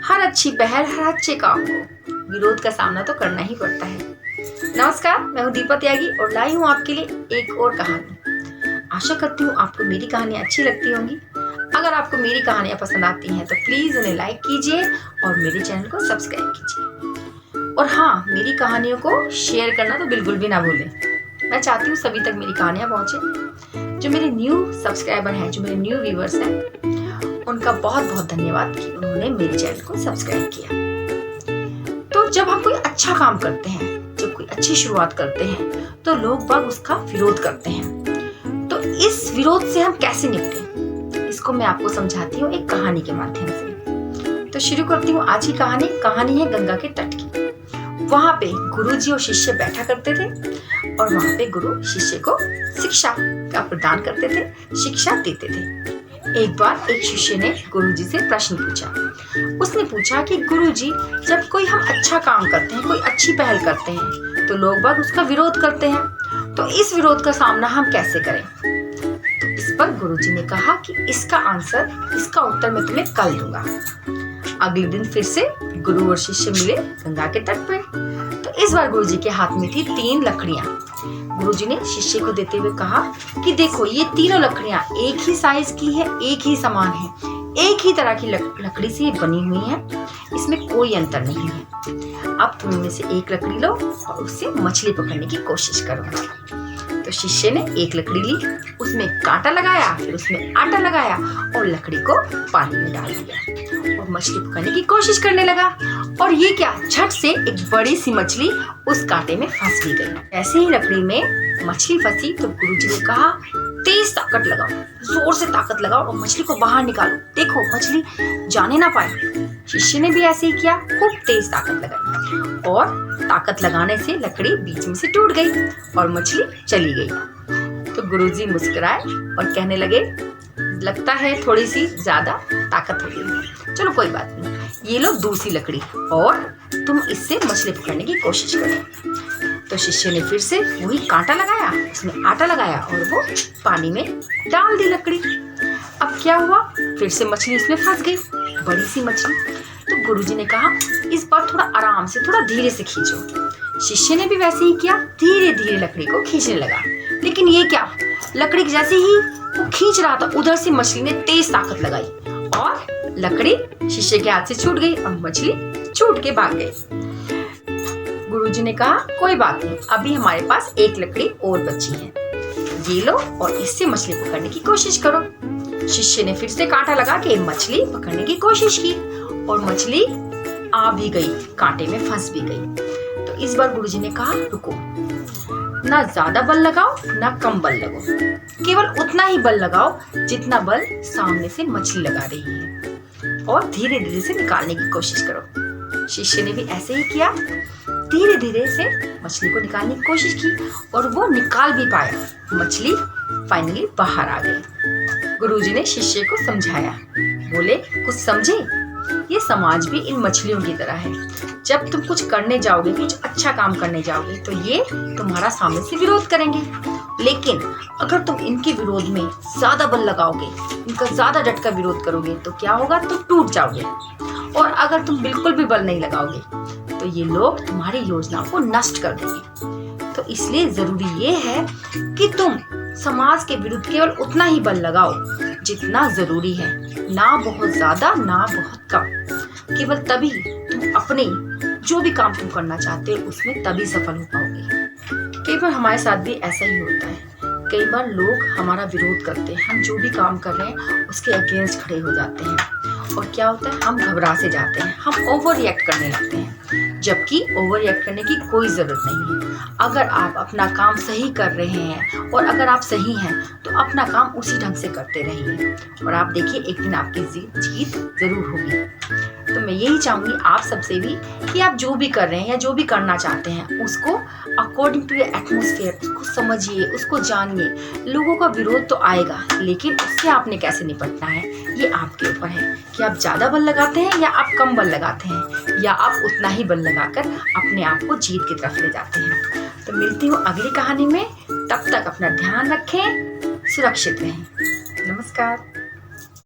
हर अच्छी पहल, हर अच्छे काम को विरोध का सामना तो करना ही पड़ता है। नमस्कार, मैं हूँ दीपा त्यागी और लाई हूँ आपके लिए एक और कहानी। आशा करती हूँ आपको मेरी कहानियाँ अच्छी लगती होंगी। अगर आपको मेरी कहानियाँ पसंद आती हैं तो प्लीज़ उन्हें लाइक कीजिए और मेरे चैनल को सब्सक्राइब कीजिए। और हाँ, मेरी कहानियों को शेयर करना तो बिल्कुल भी ना भूलें। मैं चाहती हूँ सभी तक मेरी कहानियाँ पहुँचे। जो मेरे न्यू सब्सक्राइबर हैं, जो मेरे न्यू व्यूवर्स हैं, उनका बहुत बहुत धन्यवाद कि उन्होंने मेरे चैनल को सब्सक्राइब किया। तो जब हम कोई अच्छा काम करते हैं, जब कोई अच्छी शुरुआत करते हैं, तो लोग बाग उसका विरोध करते हैं। तो इस विरोध से हम कैसे निपटें, इसको मैं आपको समझाती हूँ एक कहानी के माध्यम से। तो शुरू करती हूँ आज की कहानी। कहानी है गंगा के तट की। वहाँ पे गुरुजी और शिष्य बैठा करते थे और वहाँ पे गुरु शिष्य को शिक्षा का प्रदान करते थे, शिक्षा देते थे। एक बार एक शिष्य ने गुरुजी से प्रश्न पूछा। उसने पूछा कि गुरुजी, जब कोई हम अच्छा काम करते हैं, कोई अच्छी पहल करते हैं, तो लोग बाग उसका विरोध करते हैं। तो इस विरोध का सामना हम कैसे करें? तो इस पर गुरुजी ने कहा कि इसका उत्तर मैं तुम्हें कल दूंगा। अगले दिन फिर से गुरु और शिष्य मिले गंगा के तट पर। तो इस बार गुरुजी के हाथ में थी 3 लकड़ियां। गुरुजी ने शिष्य को देते हुए कहा कि देखो, ये तीनों लकड़ियां एक ही साइज की है, एक ही समान है, एक ही तरह की लकड़ी से ये बनी हुई है, इसमें कोई अंतर नहीं है। अब तुम इनमें से एक लकड़ी लो और उससे मछली पकड़ने की कोशिश करो। तो शिष्य ने एक लकड़ी ली, उसमें कांटा लगाया, फिर उसमें आटा लगाया और लकड़ी को पानी में डाल दिया और मछली पकड़ने की कोशिश करने लगा। और ये क्या, झट से एक बड़ी सी मछली उस कांटे में फंस भी गई। ऐसे ही लकड़ी में मछली फंसी तो गुरुजी ने कहा, तेज ताकत लगाओ, जोर से ताकत लगाओ और मछली को बाहर निकालो, देखो मछली जाने ना पाए। शिष्य ने भी ऐसे ही किया, खूब तेज ताकत लगाई और ताकत लगाने से लकड़ी बीच में से टूट गई और मछली चली गई। तो गुरुजी मुस्कुराए और कहने लगे, लगता है थोड़ी सी ज्यादा ताकत हो गई, चलो कोई बात नहीं, ये लो दूसरी लकड़ी और तुम इससे मछली पकड़ने की कोशिश करो। तो शिष्य ने फिर से वही कांटा लगाया, उसमें आटा लगाया और वो पानी में डाल दी लकड़ी। अब क्या हुआ, फिर से मछली इसमें फंस गई, बड़ी सी मछली। तो गुरुजी ने कहा, इस बार थोड़ा आराम से, थोड़ा धीरे से खींचो। शिष्य ने भी वैसे ही किया, धीरे धीरे लकड़ी को खींचने लगा। लेकिन ये क्या, लकड़ी जैसे ही वो खींच रहा था, उधर से मछली ने तेज ताकत लगाई और लकड़ी शिष्य के हाथ से छूट गई और मछली छूट के भाग गई। गुरुजी ने कहा, कोई बात नहीं, अभी हमारे पास एक लकड़ी और बची है, ये लो और इससे मछली पकड़ने की कोशिश करो। शिष्य ने फिर से कांटा लगा के मछली पकड़ने की कोशिश की और मछली आ भी गई, कांटे में फंस भी गई। तो इस बार गुरुजी ने कहा, रुको, ना ज्यादा बल लगाओ ना कम बल लगाओ, केवल उतना ही बल लगाओ जितना बल सामने से मछली लगा रही है और धीरे धीरे से निकालने की कोशिश करो। शिष्य ने भी ऐसे ही किया, धीरे धीरे से मछली को निकालने की कोशिश की और वो निकाल भी पाया, मछली फाइनली बाहर आ गई। गुरुजी ने शिष्य को समझाया, बोले, कुछ समझे, ये समाज भी इन मछलियों की तरह है। जब तुम कुछ करने जाओगे, कुछ अच्छा काम करने जाओगे, तो ये तुम्हारा सामने से विरोध करेंगे। लेकिन अगर तुम इनके विरोध में ज्यादा बल लगाओगे, इनका ज्यादा डट कर विरोध करोगे, तो क्या होगा, तुम टूट जाओगे। और अगर तुम बिल्कुल भी बल नहीं लगाओगे, तो ये लोग तुम्हारी योजनाओं को नष्ट कर देंगे। तो इसलिए जरूरी ये है कि तुम समाज के विरुद्ध केवल उतना ही बल लगाओ जितना जरूरी है, ना बहुत ज्यादा ना बहुत कम। केवल तभी तुम अपने जो भी काम तुम करना चाहते हो उसमें तभी सफल हो पाओगे। कई बार हमारे साथ भी ऐसा ही होता है। कई बार लोग हमारा विरोध करते हैं, हम जो भी काम कर रहे हैं उसके अगेंस्ट खड़े हो जाते हैं और क्या होता है, हम घबरा से जाते हैं, हम ओवर रिएक्ट करने लगते हैं, जबकि ओवर रिएक्ट करने की कोई जरूरत नहीं है। अगर आप अपना काम सही कर रहे हैं और अगर आप सही हैं तो अपना काम उसी ढंग से करते रहिए और आप देखिए एक दिन आपकी जीत जरूर होगी। तो मैं यही चाहूंगी आप सबसे भी कि आप जो भी कर रहे हैं या जो भी करना चाहते हैं उसको अकॉर्डिंग टू एटमॉस्फेयर, उसको समझिए, उसको जानिए। लोगों का विरोध तो आएगा, लेकिन उससे आपने कैसे निपटना है ये आपके ऊपर है कि आप ज्यादा बल लगाते हैं या आप कम बल लगाते हैं, या आप उतना ही बल लगाकर अपने आप को जीत की तरफ ले जाते हैं। तो मिलती हूँ अगली कहानी में, तब तक अपना ध्यान रखें, सुरक्षित रहें। नमस्कार।